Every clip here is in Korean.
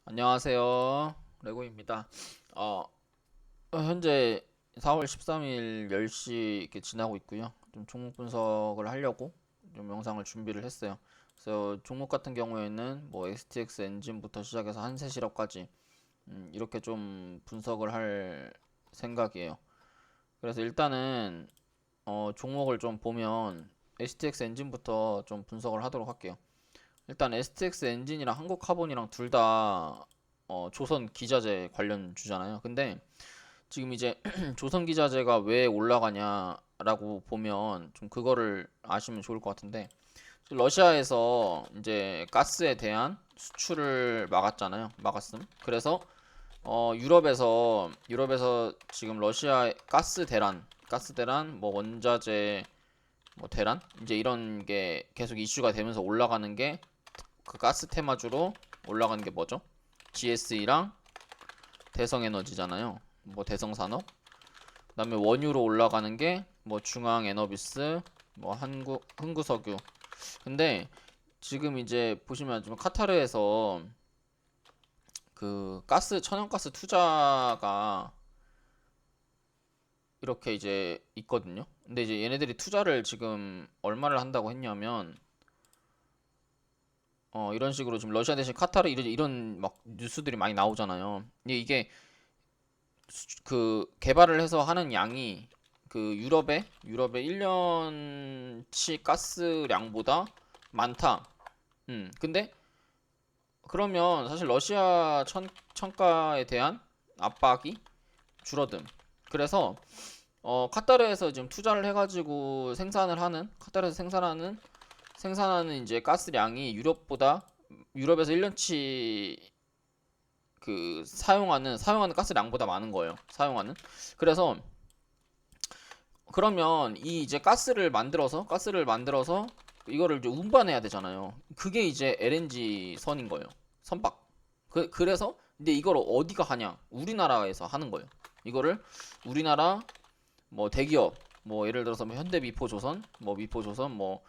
안녕하세요. 레고입니다. 어, 현재 4월 13일 10시 이렇게 지나고 있고요. 좀 종목 분석을 하려고 좀 영상을 준비를 했어요. 그래서 종목 같은 경우에는 뭐 STX 엔진부터 시작해서 한세실업까지 이렇게 좀 분석을 할 생각이에요. 그래서 일단은 종목을 좀 보면 STX 엔진부터 좀 분석을 하도록 할게요. 일단 STX 엔진이랑 한국카본이랑 둘 다 조선 기자재 관련 주잖아요. 근데 지금 이제 조선 기자재가 왜 올라가냐라고 보면 좀 그거를 아시면 좋을 것 같은데, 러시아에서 이제 가스에 대한 수출을 막았잖아요. 막았음. 그래서 유럽에서 지금 러시아 가스 대란 뭐 원자재 뭐 대란 이제 이런 게 계속 이슈가 되면서 올라가는 게, 그 가스 테마주로 올라가는 게 뭐죠? GSE랑 대성에너지잖아요. 뭐 대성산업. 그다음에 원유로 올라가는 게 뭐 중앙에너비스, 뭐 한국 흥구석유. 근데 지금 이제 보시면 좀 카타르에서 그 천연가스 투자가 이렇게 이제 있거든요. 근데 이제 얘네들이 투자를 지금 얼마를 한다고 했냐면, 이런 식으로 지금 러시아 대신 카타르 이런 막 뉴스들이 많이 나오잖아요. 근데 이게 그 개발을 해서 하는 양이 그 유럽의 1년치 가스량보다 많다. 근데 그러면 사실 러시아 천가에 대한 압박이 줄어듦. 그래서 카타르에서 지금 투자를 해가지고 카타르에서 생산하는 이제 가스량이 유럽에서 1년치 그 사용하는 가스량보다 많은 거예요. 그래서 그러면 이 이제 가스를 만들어서 이거를 이제 운반해야 되잖아요. 그게 이제 LNG 선인 거예요. 선박. 그래서 근데 이걸 어디가 하냐? 우리나라에서 하는 거예요. 이거를 우리나라 뭐 대기업, 뭐 예를 들어서 뭐 현대미포조선, 뭐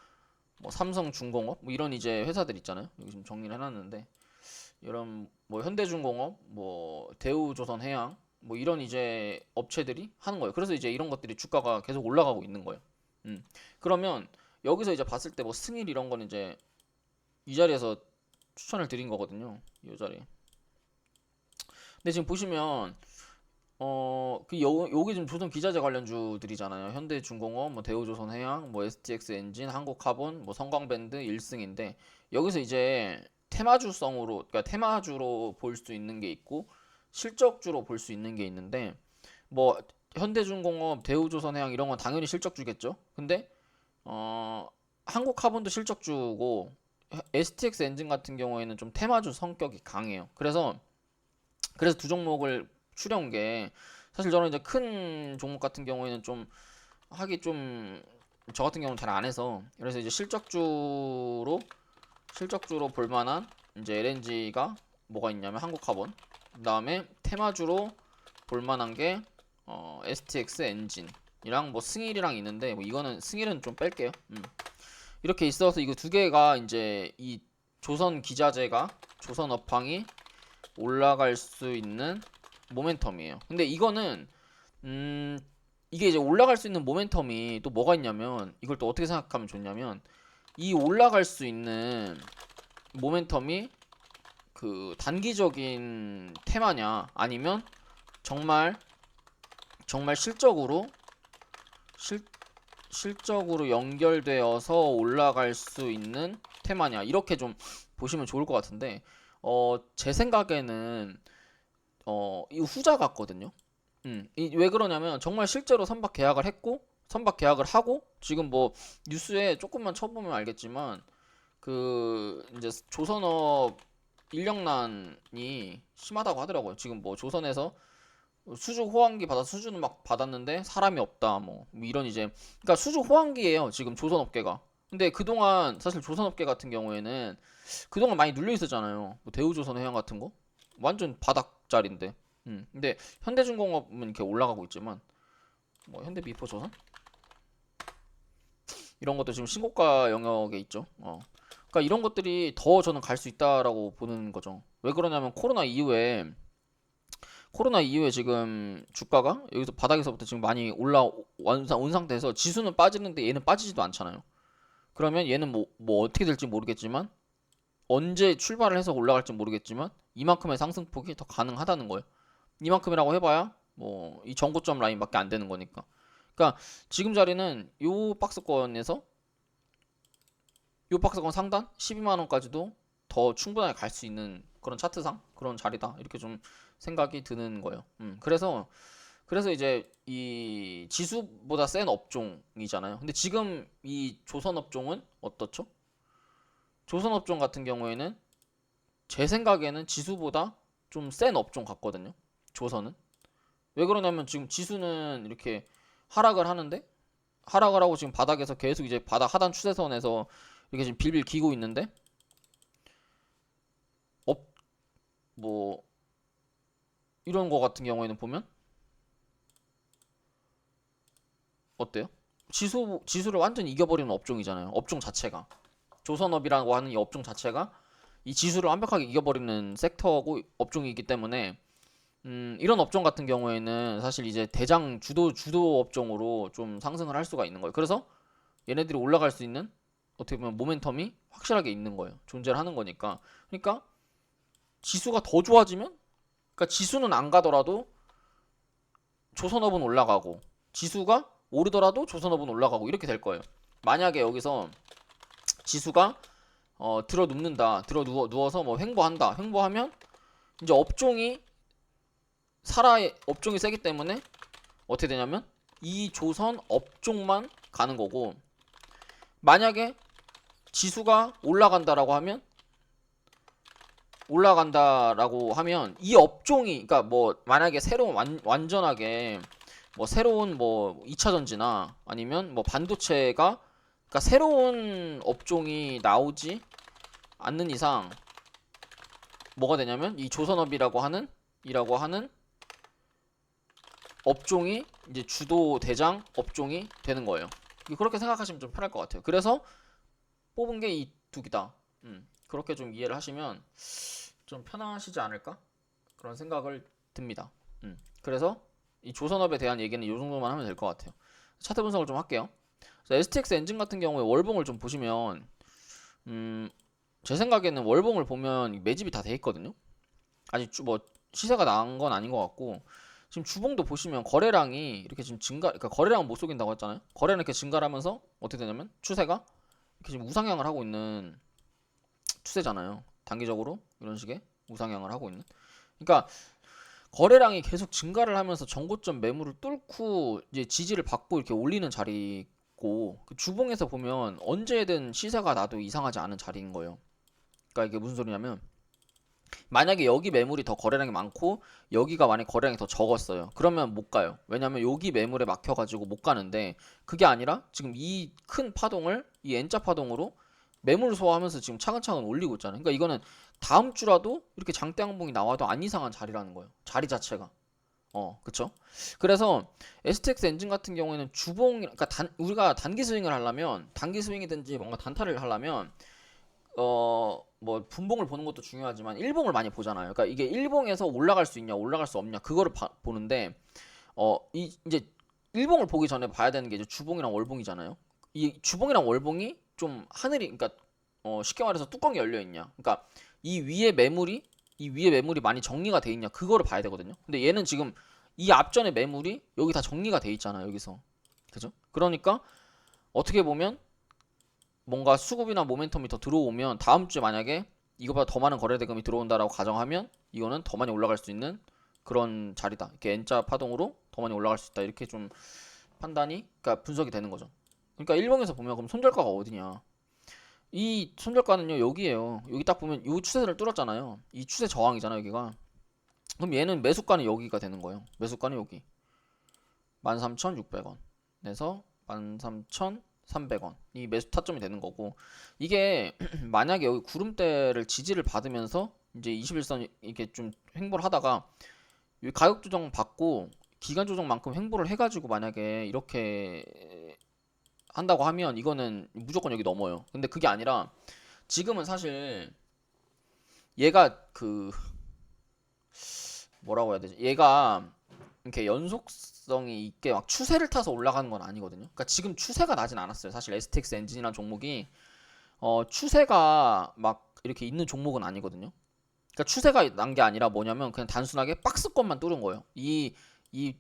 삼성중공업, 뭐 이런 이제 회사들 있잖아요. 여기 좀 정리를 해놨는데, 이런 뭐 현대중공업, 뭐 대우조선해양, 뭐 이런 이제 업체들이 하는 거예요. 그래서 이제 이런 것들이 주가가 계속 올라가고 있는 거예요. 그러면 여기서 이제 봤을 때 뭐 승일 이런 거는 이제 이 자리에서 추천을 드린 거거든요. 이 자리. 근데 지금 보시면 요게 지금 조선 기자재 관련주들이잖아요. 현대중공업, 뭐 대우조선해양, 뭐 STX 엔진, 한국카본, 뭐 성광밴드 1승인데, 여기서 이제 그러니까 테마주로 볼 수 있는 게 있고 실적주로 볼 수 있는 게 있는데, 뭐 현대중공업, 대우조선해양 이런 건 당연히 실적주겠죠. 근데 어 한국카본도 실적주고 STX 엔진 같은 경우에는 좀 테마주 성격이 강해요. 그래서 두 종목을 추려온 게, 사실 저는 이제 큰 종목 같은 경우에는 좀 하기 좀 저 같은 경우는 잘 안 해서, 그래서 이제 실적주로 볼 만한 이제 LNG가 뭐가 있냐면 한국카본, 그다음에 테마주로 볼 만한 게 STX 엔진이랑 뭐 승일이랑 있는데, 뭐 이거는 승일은 좀 뺄게요. 이렇게 있어서 이거 두 개가 이제 이 조선 업황이 올라갈 수 있는 모멘텀이에요. 근데 음, 이게 이제 올라갈 수 있는 모멘텀이 또 뭐가 있냐면, 이걸 또 어떻게 생각하면 좋냐면, 이 올라갈 수 있는 모멘텀이 그 단기적인 테마냐, 아니면 정말 정말 실, 실적으로 연결되어서 올라갈 수 있는 테마냐, 이렇게 좀 보시면 좋을 것 같은데, 제 생각에는 이 후자 같거든요. 왜 그러냐면, 정말 실제로 선박 계약을 하고, 지금 뭐 뉴스에 조금만 쳐보면 알겠지만, 그 이제 조선업 인력난이 심하다고 하더라고요. 지금 뭐 조선에서 수주 호황기 받아서 수주는 막 받았는데 사람이 없다, 뭐 이런 이제, 그러니까 수주 호황기예요 지금 조선업계가. 근데 그동안 사실 조선업계 같은 경우에는 그동안 많이 눌려 있었잖아요. 뭐 대우조선해양 같은 거 완전 바닥짜리인데. 근데 현대중공업은 이렇게 올라가고 있지만, 뭐 현대미포조선 이런 것도 지금 신고가 영역에 있죠. 그러니까 이런 것들이 더 저는 갈 수 있다라고 보는 거죠. 왜 그러냐면 코로나 이후에 지금 주가가 여기서 바닥에서부터 지금 많이 올라온 상태에서 지수는 빠지는데 얘는 빠지지도 않잖아요. 그러면 얘는 뭐 어떻게 될지 모르겠지만 언제 출발을 해서 올라갈지 모르겠지만 이만큼의 상승폭이 더 가능하다는 거예요. 이만큼이라고 해봐야 뭐 이 전고점 라인밖에 안 되는 거니까. 그러니까 지금 자리는 요 박스권 상단 12만 원까지도 더 충분하게 갈 수 있는 그런 차트상 그런 자리다 이렇게 좀 생각이 드는 거예요. 그래서 이제 이 지수보다 센 업종이잖아요. 근데 지금 이 조선 업종은 어떻죠? 조선 업종 같은 경우에는 제 생각에는 지수보다 좀 센 업종 같거든요. 조선은. 왜 그러냐면 지금 지수는 이렇게 하락을 하는데 하락을 하고 지금 바닥에서 계속 이제 바닥 하단 추세선에서 이렇게 지금 빌빌 기고 있는데 업 뭐 이런 거 같은 경우에는 보면 어때요? 지수를 완전히 이겨버리는 업종이잖아요. 업종 자체가 조선업이라고 하는 이 업종 자체가 이 지수를 완벽하게 이겨버리는 섹터고 업종이기 때문에 이런 업종 같은 경우에는 사실 이제 대장 주도 업종으로 좀 상승을 할 수가 있는 거예요. 그래서 얘네들이 올라갈 수 있는 어떻게 보면 모멘텀이 확실하게 있는 거예요. 존재를 하는 거니까. 그러니까 지수가 더 좋아지면, 그러니까 지수는 안 가더라도 조선업은 올라가고 지수가 오르더라도 조선업은 올라가고 이렇게 될 거예요. 만약에 여기서 지수가 들어 눕는다, 누워서 뭐 횡보하면 이제 업종이 세기 때문에 어떻게 되냐면 이 조선 업종만 가는 거고, 만약에 지수가 올라간다라고 하면 이 업종이, 그러니까 뭐 만약에 새로운 완전하게 뭐 새로운 뭐 2차 전지나 아니면 뭐 반도체가, 그러니까 새로운 업종이 나오지 않는 이상 뭐가 되냐면 이 조선업이라고 하는 업종이 이제 주도 대장 업종이 되는 거예요. 그렇게 생각하시면 좀 편할 것 같아요. 그래서 뽑은 게 이 두 개다. 그렇게 좀 이해를 하시면 좀 편하시지 않을까? 그런 생각을 듭니다. 그래서 이 조선업에 대한 얘기는 이 정도만 하면 될 것 같아요. 차트 분석을 좀 할게요. STX 엔진 같은 경우에 월봉을 좀 보시면 제 생각에는 월봉을 보면 매집이 다 돼 있거든요. 아직 뭐 시세가 난 건 아닌 것 같고, 지금 주봉도 보시면 거래량이 이렇게 지금 그러니까 거래량은 못 속인다고 했잖아요. 거래는 이렇게 증가를 하면서 어떻게 되냐면 추세가 이렇게 지금 우상향을 하고 있는 추세잖아요. 단기적으로 이런 식의 우상향을 하고 있는. 그러니까 거래량이 계속 증가를 하면서 전고점 매물을 뚫고 이제 지지를 받고 이렇게 올리는 자리고, 그 주봉에서 보면 언제든 시세가 나도 이상하지 않은 자리인 거예요. 그러니까 이게 무슨 소리냐면 만약에 여기 매물이 더 거래량이 많고 여기가 만약 거래량이 더 적었어요. 그러면 못 가요. 왜냐면 여기 매물에 막혀가지고 못 가는데, 그게 아니라 지금 이 큰 파동을 이 N자 파동으로 매물 소화하면서 지금 차근차근 올리고 있잖아요. 그러니까 이거는 다음 주라도 이렇게 장대 항봉이 나와도 안 이상한 자리라는 거예요. 자리 자체가. 그쵸? 그래서 STX 엔진 같은 경우에는 그러니까 우리가 단기 스윙을 하려면, 단기 스윙이든지 뭔가 단타를 하려면 뭐 분봉을 보는 것도 중요하지만 일봉을 많이 보잖아요. 그러니까 이게 일봉에서 올라갈 수 있냐 올라갈 수 없냐 그거를 보는데, 이제 일봉을 보기 전에 봐야 되는 게 이제 주봉이랑 월봉이잖아요. 이 주봉이랑 월봉이 좀 그러니까 쉽게 말해서 뚜껑이 열려 있냐, 그러니까 이 위에 매물이 많이 정리가 돼 있냐 그거를 봐야 되거든요. 근데 얘는 지금 이 앞전에 매물이 여기 다 정리가 돼 있잖아요, 여기서. 그죠? 그러니까 어떻게 보면 뭔가 수급이나 모멘텀이 더 들어오면 다음 주에 만약에 이거보다 더 많은 거래 대금이 들어온다라고 가정하면 이거는 더 많이 올라갈 수 있는 그런 자리다. 이렇게 N자 파동으로 더 많이 올라갈 수 있다. 이렇게 좀 그러니까 분석이 되는 거죠. 그러니까 일봉에서 보면 그럼 손절가가 어디냐? 이 손절가는요, 여기에요. 여기 딱 보면 이 추세선을 뚫었잖아요. 이 추세 저항이잖아, 여기가. 그럼 얘는 매수가는 여기가 되는 거예요. 매수가는 여기 13,600원에서 13,300원 이 매수 타점이 되는 거고, 이게 만약에 여기 구름대를 지지를 받으면서 이제 21선 이렇게 좀 횡보를 하다가 여기 가격 조정 받고 기간 조정만큼 횡보를 해가지고 만약에 이렇게 한다고 하면 이거는 무조건 여기 넘어요. 근데 그게 아니라 지금은 사실 얘가 그 뭐라고 해야 되지? 얘가 이렇게 연속성이 있게 막 추세를 타서 올라가는 건 아니거든요. 그러니까 지금 추세가 나진 않았어요. 사실 STX 엔진이라는 종목이 추세가 막 이렇게 있는 종목은 아니거든요. 그러니까 추세가 난 게 아니라 뭐냐면 그냥 단순하게 박스권만 뚫은 거예요. 이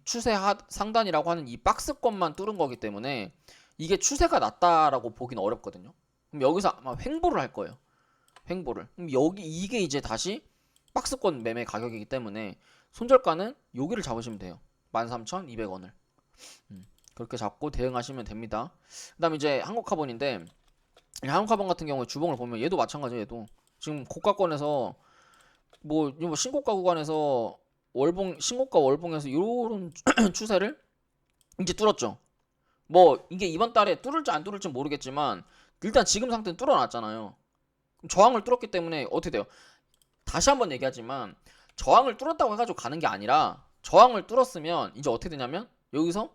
추세 상단이라고 하는 이 박스권만 뚫은 거기 때문에 이게 추세가 났다라고 보기는 어렵거든요. 그럼 여기서 아마 횡보를 할 거예요. 횡보를. 그럼 여기 이게 이제 다시 박스권 매매 가격이기 때문에 손절가는 여기를 잡으시면 돼요. 13,200원을. 그렇게 잡고 대응하시면 됩니다. 그다음에 이제 한국카본인데 한국카본 같은 경우에 주봉을 보면 얘도 마찬가지예요. 얘도 지금 고가권에서 뭐 신고가 구간에서 월봉 신고가 월봉에서 이런 추세를 이제 뚫었죠. 뭐 이게 이번 달에 뚫을지 안 뚫을지 모르겠지만 일단 지금 상태는 뚫어놨잖아요. 저항을 뚫었기 때문에 어떻게 돼요? 다시 한번 얘기하지만 저항을 뚫었다고 해가지고 가는 게 아니라 저항을 뚫었으면 이제 어떻게 되냐면 여기서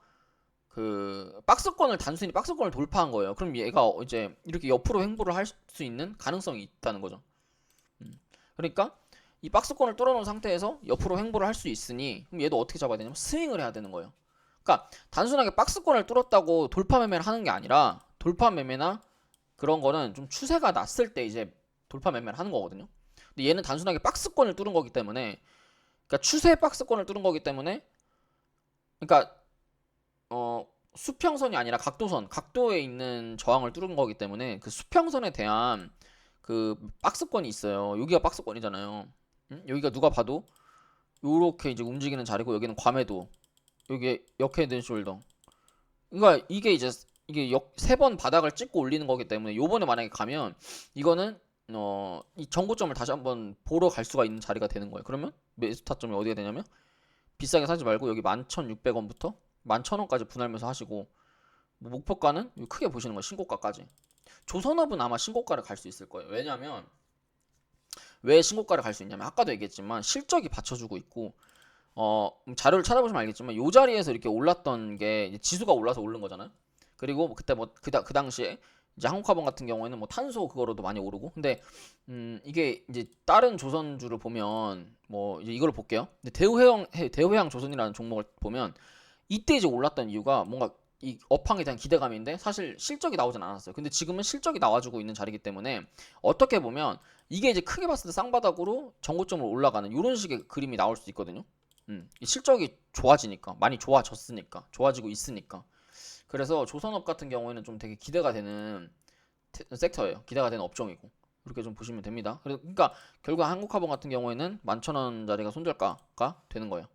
그 박스권을 단순히 박스권을 돌파한 거예요. 그럼 얘가 이제 이렇게 옆으로 횡보를 할 수 있는 가능성이 있다는 거죠. 그러니까 이 박스권을 뚫어놓은 상태에서 옆으로 횡보를 할 수 있으니 그럼 얘도 어떻게 잡아야 되냐면 스윙을 해야 되는 거예요. 그러니까 단순하게 박스권을 뚫었다고 돌파 매매를 하는 게 아니라 돌파 매매나 그런 거는 좀 추세가 났을 때 이제 돌파 매매를 하는 거거든요. 근데 얘는 단순하게 박스권을 뚫은 거기 때문에 그러니까 추세 박스권을 뚫은 거기 때문에 그러니까 수평선이 아니라 각도선, 각도에 있는 저항을 뚫은 거기 때문에 그 수평선에 대한 그 박스권이 있어요. 여기가 박스권이잖아요. 여기가 누가 봐도 요렇게 이제 움직이는 자리고 여기는 과매도, 여기 역헤드 앤 숄더. 그러니까 이게 이제 이게 세 번 바닥을 찍고 올리는 거기 때문에 요번에 만약에 가면 이거는 이 정고점을 다시 한번 보러 갈 수가 있는 자리가 되는 거예요. 그러면 매수 타점이 어디가 되냐면 비싸게 사지 말고 여기 11,600원부터 11,000원까지 분할매수 하시고 뭐 목표가는 크게 보시는 거예요. 신고가까지. 조선업은 아마 신고가를 갈 수 있을 거예요. 왜냐면 왜 신고가를 갈 수 있냐면 아까도 얘기했지만 실적이 받쳐주고 있고 자료를 찾아보시면 알겠지만 요 자리에서 이렇게 올랐던 게 지수가 올라서 오른 거잖아요. 그리고 뭐 그때 뭐 그 당시에 이제 한국화본 같은 경우에는 뭐 탄소 그거로도 많이 오르고 근데 이게 이제 다른 조선주를 보면 뭐 이제 이걸 볼게요. 근데 대우해양 조선이라는 종목을 보면 이때 이제 올랐던 이유가 뭔가 이 업황에 대한 기대감인데 사실 실적이 나오진 않았어요. 근데 지금은 실적이 나와주고 있는 자리이기 때문에 어떻게 보면 이게 이제 크게 봤을 때 쌍바닥으로 전고점으로 올라가는 이런 식의 그림이 나올 수 있거든요. 실적이 좋아지니까 많이 좋아졌으니까 좋아지고 있으니까 그래서 조선업 같은 경우에는 좀 되게 기대가 되는 섹터예요. 기대가 되는 업종이고 그렇게 좀 보시면 됩니다. 그러니까 결국 한국화본 같은 경우에는 11,000원짜리가 손절가가 되는 거예요.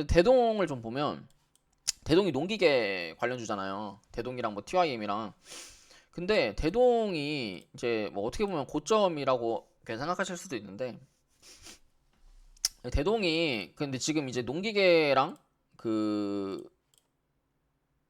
대동을 좀 보면 대동이 농기계 관련주잖아요. 대동이랑 뭐 TYM이랑. 근데 대동이 이제 뭐 어떻게 보면 고점이라고 생각하실 수도 있는데 대동이 근데 지금 이제 농기계랑 그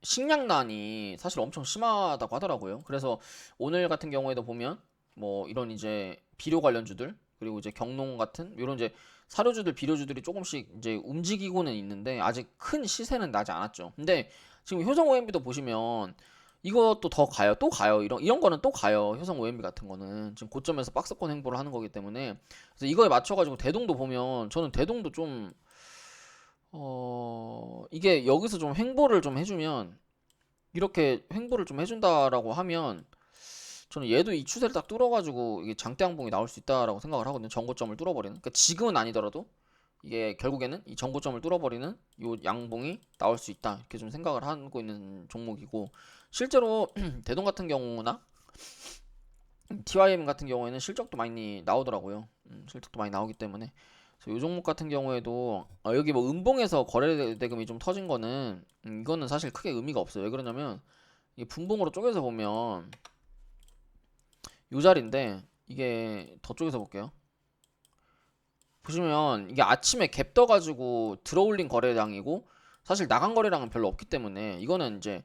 식량난이 사실 엄청 심하다고 하더라고요. 그래서 오늘 같은 경우에도 보면 뭐 이런 이제 비료 관련주들 그리고 이제 경농 같은 이런 이제 사료주들 비료주들이 조금씩 이제 움직이고는 있는데 아직 큰 시세는 나지 않았죠. 근데 지금 효성 OMB도 보시면 이것도 더 가요. 또 가요. 이런 거는 또 가요. 효성 OMB 같은 거는 지금 고점에서 박스권 행보를 하는 거기 때문에 그래서 이거에 맞춰가지고 대동도 보면 저는 대동도 좀 이게 여기서 좀 횡보를 좀 해주면 이렇게 횡보를 좀 해준다라고 하면 저는 얘도 이 추세를 딱 뚫어가지고 이게 장대 양봉이 나올 수 있다라고 생각을 하거든요. 전고점을 뚫어버리는. 그러니까 지금은 아니더라도 이게 결국에는 이 전고점을 뚫어버리는 요 양봉이 나올 수 있다 이렇게 좀 생각을 하고 있는 종목이고 실제로 대동 같은 경우나 TYM 같은 경우에는 실적도 많이 나오더라고요. 실적도 많이 나오기 때문에 그래서 요 종목 같은 경우에도 여기 뭐 음봉에서 거래 대금이 좀 터진 거는 이거는 사실 크게 의미가 없어요. 왜 그러냐면 이게 분봉으로 쪼개서 보면 요 자리인데 이게 더 쪼개서 볼게요. 보시면 이게 아침에 갭 떠가지고 들어올린 거래량이고 사실 나간 거래량은 별로 없기 때문에 이거는 이제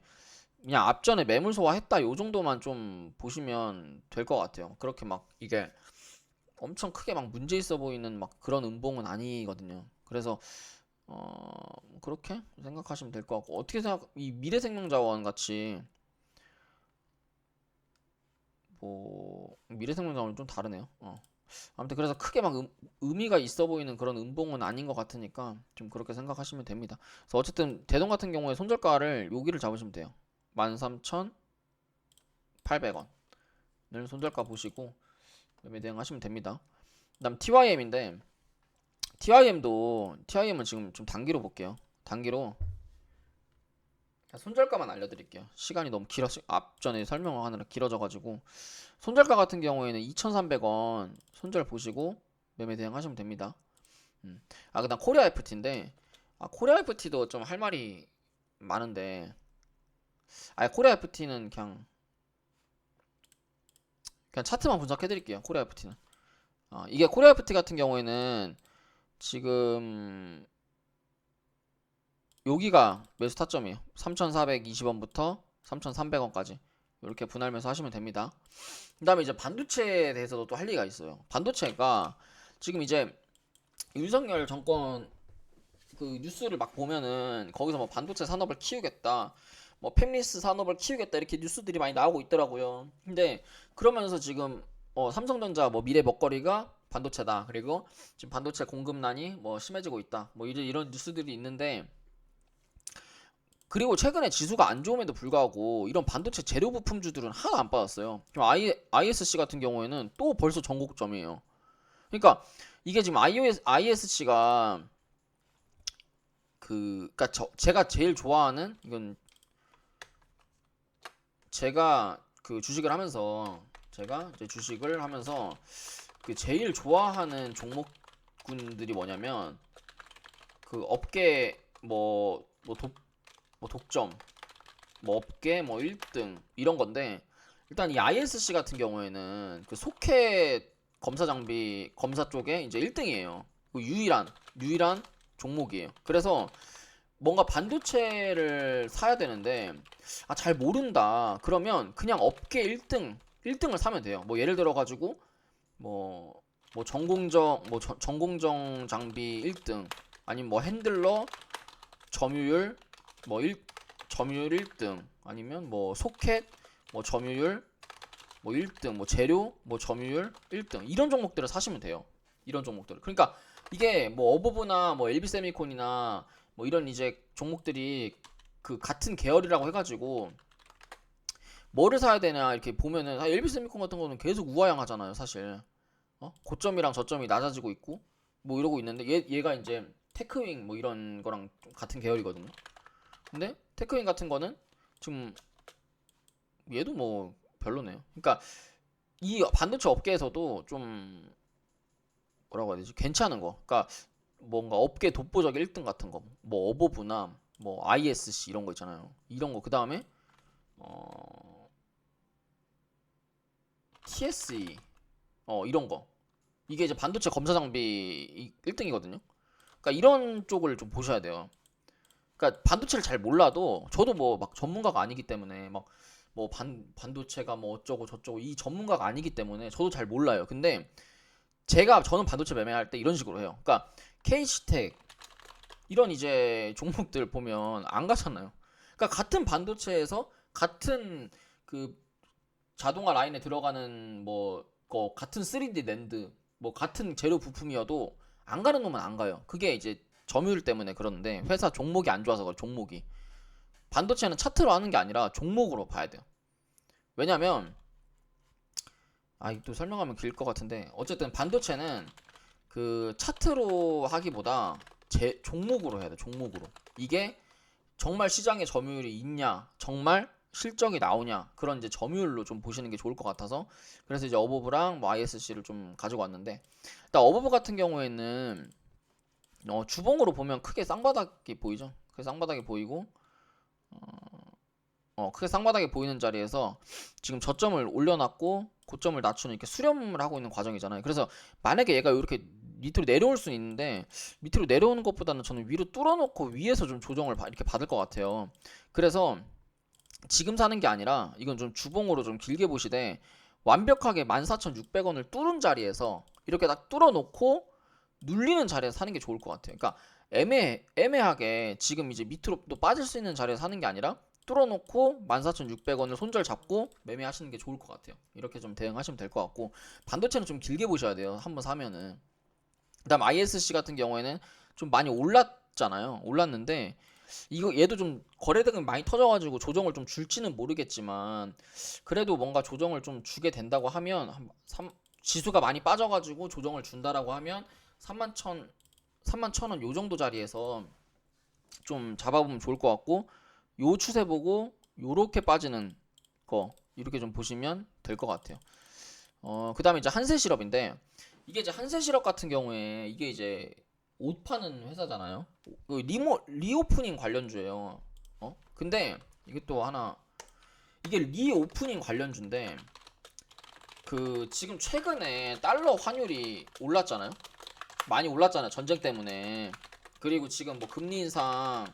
그냥 앞전에 매물 소화했다 요 정도만 좀 보시면 될 것 같아요. 그렇게 막 이게 엄청 크게 막 문제 있어 보이는 막 그런 음봉은 아니거든요. 그래서 그렇게 생각하시면 될 것 같고 이 미래생명자원 같이 뭐 미래생명장은 좀 다르네요. 아무튼 그래서 크게 막 의미가 있어 보이는 그런 음봉은 아닌 것 같으니까 좀 그렇게 생각하시면 됩니다. 그래서 어쨌든 대동 같은 경우에 손절가를 여기를 잡으시면 돼요. 13,800원을 손절가 보시고 매매 대응하시면 됩니다. 그다음 TYM인데 TYM은 지금 좀 단기로 볼게요. 단기로 손절가만 알려드릴게요. 시간이 너무 길어서 앞전에 설명을 하느라 길어져가지고 손절가 같은 경우에는 2,300원 손절 보시고 매매 대응하시면 됩니다. 그다음 코리아 FT인데 코리아 FT도 좀 할 말이 많은데 코리아 FT는 그냥 차트만 분석해드릴게요. 코리아 FT는 이게 코리아 FT 같은 경우에는 지금 여기가 매수 타점이에요. 3,420원부터 3,300원까지 이렇게 분할매수 하시면 됩니다. 그 다음에 이제 반도체에 대해서도 또 할 얘기가 있어요. 반도체가 지금 이제 윤석열 정권 그 뉴스를 막 보면은 거기서 뭐 반도체 산업을 키우겠다, 뭐 팹리스 산업을 키우겠다 이렇게 뉴스들이 많이 나오고 있더라고요. 근데 그러면서 지금 삼성전자 뭐 미래 먹거리가 반도체다. 그리고 지금 반도체 공급난이 뭐 심해지고 있다. 뭐 이런 뉴스들이 있는데 그리고 최근에 지수가 안 좋음에도 불구하고 이런 반도체 재료 부품주들은 하나도 안 빠졌어요. 지금 ISC 같은 경우에는 또 벌써 전고점이에요. 그러니까 이게 지금 ISC가 그러니까 제가 제일 좋아하는 이건 제가 그 주식을 하면서 제가 이제 주식을 하면서 그 제일 좋아하는 종목군들이 뭐냐면 그 업계 독점 뭐 업계 뭐 1등 이런 건데 일단 이 ISC 같은 경우에는 그 소켓 검사 장비 검사 쪽에 이제 1등이에요. 그 유일한 종목이에요. 그래서 뭔가 반도체를 사야 되는데 잘 모른다. 그러면 그냥 업계 1등을 사면 돼요. 뭐 예를 들어 가지고 뭐 전공정 장비 1등 아니면 뭐 핸들러 점유율 점유율 1등 아니면 뭐 소켓 뭐 점유율 뭐 1등 뭐 재료 뭐 점유율 1등 이런 종목들을 사시면 돼요. 이런 종목들을. 그러니까 이게 뭐 어버브나 뭐 LB세미콘이나 뭐 이런 이제 종목들이 그 같은 계열이라고 해가지고 뭐를 사야 되냐 이렇게 보면은 LB세미콘 같은 거는 계속 우하향하잖아요, 사실. 고점이랑 저점이 낮아지고 있고 뭐 이러고 있는데 얘가 이제 테크윙 뭐 이런 거랑 좀 같은 계열이거든요. 근데 테크윙 같은 거는 지금 얘도 뭐 별로네요. 그러니까 이 반도체 업계에서도 좀 뭐라고 해야 되지? 괜찮은 거. 그러니까 뭔가 업계 독보적 1등 같은 거. 뭐 어버브나 뭐 ISC 이런 거 있잖아요. 이런 거. 그다음에 TSE 이런 거. 이게 이제 반도체 검사 장비 1등이거든요. 그러니까 이런 쪽을 좀 보셔야 돼요. 그러니까 반도체를 잘 몰라도 저도 뭐 막 전문가가 아니기 때문에 막 뭐 반도체가 뭐 어쩌고 저쩌고 이 전문가가 아니기 때문에 저도 잘 몰라요. 근데 저는 반도체 매매할 때 이런 식으로 해요. 그러니까 KC텍 이런 이제 종목들 보면 안 가잖아요. 그러니까 같은 반도체에서 같은 그 자동화 라인에 들어가는 같은 3D 낸드 뭐 같은 재료 부품이어도 안 가는 놈은 안 가요. 그게 이제 점유율 때문에 그러는데 회사 종목이 안 좋아서 그래. 종목이 반도체는 차트로 하는 게 아니라 종목으로 봐야 돼요. 왜냐면 또 설명하면 길 것 같은데 어쨌든 반도체는 그 차트로 하기보다 종목으로 해야 돼. 종목으로. 이게 정말 시장에 점유율이 있냐, 정말 실적이 나오냐 그런 이제 점유율로 좀 보시는 게 좋을 것 같아서 그래서 이제 어버브랑 뭐 ISC를 좀 가지고 왔는데 일단 어버브 같은 경우에는 주봉으로 보면 크게 쌍바닥이 보이죠. 크게 쌍바닥이 보이고 크게 쌍바닥이 보이는 자리에서 지금 저점을 올려놨고 고점을 낮추는 이렇게 수렴을 하고 있는 과정이잖아요. 그래서 만약에 얘가 이렇게 밑으로 내려올 수는 있는데 밑으로 내려오는 것보다는 저는 위로 뚫어놓고 위에서 좀 조정을 이렇게 받을 것 같아요. 그래서 지금 사는 게 아니라 이건 좀 주봉으로 좀 길게 보시되 완벽하게 14,600원을 뚫은 자리에서 이렇게 딱 뚫어놓고 눌리는 자리에서 사는 게 좋을 것 같아요. 그러니까 애매하게 지금 이제 밑으로 또 빠질 수 있는 자리에서 사는 게 아니라 뚫어놓고 14,600원을 손절 잡고 매매하시는 게 좋을 것 같아요. 이렇게 좀 대응하시면 될 것 같고, 반도체는 좀 길게 보셔야 돼요. 한번 사면은. 그다음 ISC 같은 경우에는 좀 많이 올랐잖아요. 올랐는데 이거 얘도 좀 거래대금이 많이 터져가지고 조정을 좀 줄지는 모르겠지만, 그래도 뭔가 조정을 좀 주게 된다고 하면 지수가 많이 빠져가지고 조정을 준다라고 하면 31,000원 요 정도 자리에서 좀 잡아보면 좋을 것 같고, 요 추세 보고 요렇게 빠지는 거 이렇게 좀 보시면 될 것 같아요. 그 다음에 이제 한세실업인데, 이게 이제 한세실업 같은 경우에 이게 이제 옷 파는 회사잖아요. 리오프닝 관련주예요. 근데 이게 또 하나, 이게 리오프닝 관련주인데, 그 지금 최근에 달러 환율이 올랐잖아요. 많이 올랐잖아요. 전쟁 때문에. 그리고 지금 뭐 금리 인상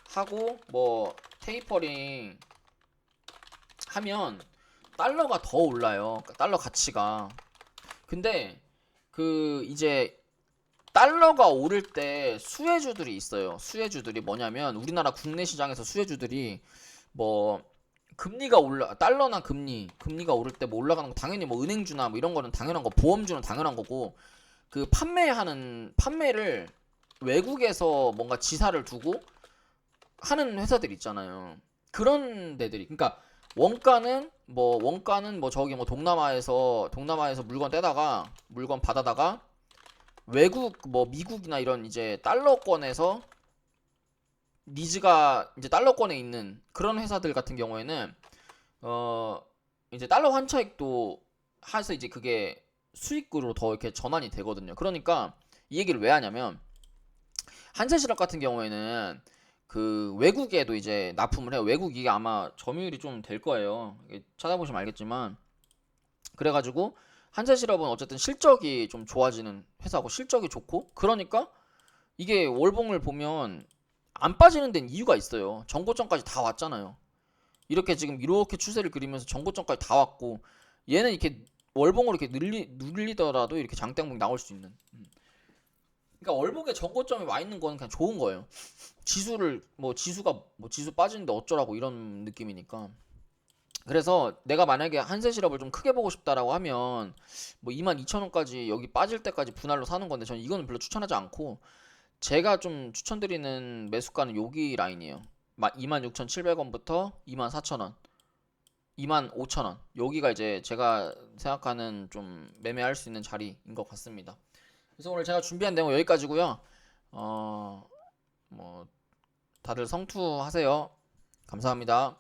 하고 뭐 테이퍼링 하면 달러가 더 올라요. 달러 가치가. 근데 그 이제 달러가 오를 때 수혜주들이 있어요. 수혜주들이 뭐냐면, 우리나라 국내 시장에서 수혜주들이 뭐 달러나 금리가 오를 때 뭐 올라가는 거 당연히 뭐 은행주나 뭐 이런 거는 당연한 거, 보험주는 당연한 거고, 그 판매를 외국에서 뭔가 지사를 두고 하는 회사들 있잖아요. 그런 데들이, 그러니까 원가는 뭐 저기 뭐 동남아에서 물건 받아다가 외국 뭐 미국이나 이런 이제 달러권에서 니즈가 이제 달러권에 있는 그런 회사들 같은 경우에는 이제 달러 환차익도 해서 이제 그게 수익으로 더 이렇게 전환이 되거든요. 그러니까 이 얘기를 왜 하냐면, 한세실업 같은 경우에는 그 외국에도 이제 납품을 해요. 외국 이게 아마 점유율이 좀 될 거예요. 찾아보시면 알겠지만, 그래가지고 한세실업은 어쨌든 실적이 좀 좋아지는 회사고, 실적이 좋고, 그러니까 이게 월봉을 보면 안 빠지는 데는 이유가 있어요. 전고점까지 다 왔잖아요. 이렇게 지금 이렇게 추세를 그리면서 전고점까지 다 왔고, 얘는 이렇게 월봉으로 이렇게 눌리더라도 이렇게 장대항복 나올 수 있는. 그러니까 월봉에 전고점이 와 있는 거는 그냥 좋은 거예요. 지수 빠지는데 어쩌라고 이런 느낌이니까. 그래서 내가 만약에 한세실업을 좀 크게 보고 싶다라고 하면 뭐 22,000원까지 여기 빠질 때까지 분할로 사는 건데, 저는 이거는 별로 추천하지 않고, 제가 좀 추천드리는 매수가는 여기 라인이에요. 26,700원부터 24,000원, 25,000원. 여기가 이제 제가 생각하는 좀 매매할 수 있는 자리인 것 같습니다. 그래서 오늘 제가 준비한 내용 여기까지고요. 뭐 다들 성투하세요. 감사합니다.